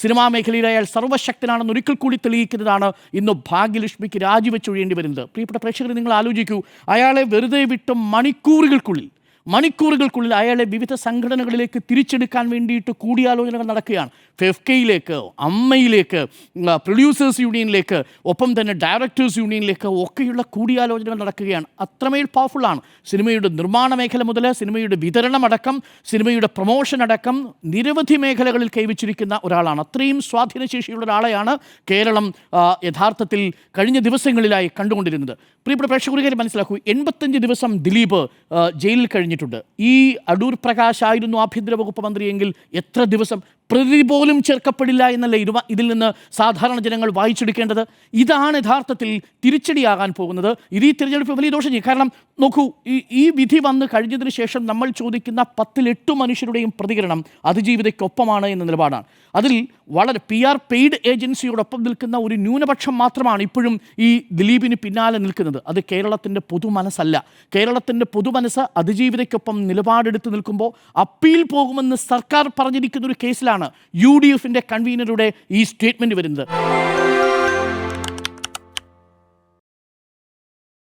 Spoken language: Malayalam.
സിനിമാ മേഖലയിൽ അയാൾ സർവ്വശക്തനാണെന്ന് ഒരിക്കൽ കൂടി തെളിയിക്കുന്നതാണ് ഇന്ന് ഭാഗ്യലക്ഷ്മിക്ക് രാജിവെച്ചൊഴിയേണ്ടി വരുന്നത്. പ്രിയപ്പെട്ട പ്രേക്ഷകർ, നിങ്ങൾ ആലോചിക്കൂ, അയാളെ വെറുതെ വിട്ട് മണിക്കൂറുകൾക്കുള്ളിൽ അയാളെ വിവിധ സംഘടനകളിലേക്ക് തിരിച്ചെടുക്കാൻ വേണ്ടിയിട്ട് കൂടിയാലോചനകൾ നടക്കുകയാണ്. ഫെഫ്കയിലേക്ക്, അമ്മയിലേക്ക്, പ്രൊഡ്യൂസേഴ്സ് യൂണിയനിലേക്ക്, ഒപ്പം തന്നെ ഡയറക്ടേഴ്സ് യൂണിയനിലേക്ക് ഒക്കെയുള്ള കൂടിയാലോചനകൾ നടക്കുകയാണ്. അത്രമേൽ പവർഫുള്ളാണ്. സിനിമയുടെ നിർമ്മാണ മേഖല മുതൽ സിനിമയുടെ വിതരണമടക്കം, സിനിമയുടെ പ്രൊമോഷൻ അടക്കം നിരവധി മേഖലകളിൽ കൈവച്ചിരിക്കുന്ന ഒരാളാണ്. അത്രയും സ്വാധീനശേഷിയുള്ള ഒരാളെയാണ് കേരളം യഥാർത്ഥത്തിൽ കഴിഞ്ഞ ദിവസങ്ങളിലായി കണ്ടുകൊണ്ടിരുന്നത്. പ്രിയപ്പെട്ട പ്രേക്ഷകർ മനസ്സിലാക്കൂ, 85 ദിവസം ദിലീപ് ജയിലിൽ കഴിഞ്ഞിട്ടുണ്ട്. ഈ അടൂർ പ്രകാശ് ആയിരുന്നു ആഭ്യന്തര വകുപ്പ് മന്ത്രിയെങ്കിൽ എത്ര ദിവസം? പ്രതി പോലും ചേർക്കപ്പെടില്ല എന്നല്ലേ ഇതിൽ നിന്ന് സാധാരണ ജനങ്ങൾ വായിച്ചെടുക്കേണ്ടത്? ഇതാണ് യഥാർത്ഥത്തിൽ തിരിച്ചടിയാകാൻ പോകുന്നത്. ഇത് ഈ തിരഞ്ഞെടുപ്പ് വലിയ ദോഷം ചെയ്യും. കാരണം നോക്കൂ, ഈ വിധി വന്ന് കഴിഞ്ഞതിന് ശേഷം നമ്മൾ ചോദിക്കുന്ന 10 8 മനുഷ്യരുടെയും പ്രതികരണം അതിജീവിതയ്ക്കൊപ്പമാണ് എന്ന നിലപാടാണ്. അതിൽ വളരെ PR പെയ്ഡ് ഏജൻസിയോടൊപ്പം നിൽക്കുന്ന ഒരു ന്യൂനപക്ഷം മാത്രമാണ് ഇപ്പോഴും ഈ ദിലീപിന് പിന്നാലെ നിൽക്കുന്നത്. അത് കേരളത്തിൻ്റെ പൊതുമനസ്സല്ല. കേരളത്തിൻ്റെ പൊതുമനസ്സ് അതിജീവിതയ്ക്കൊപ്പം നിലപാടെടുത്ത് നിൽക്കുമ്പോൾ അപ്പീൽ പോകുമെന്ന് സർക്കാർ പറഞ്ഞിരിക്കുന്ന ഒരു കേസിലാണ് UDF കൺവീനറുടെ ഈ സ്റ്റേറ്റ്മെൻറ്റ് വരുന്നത്.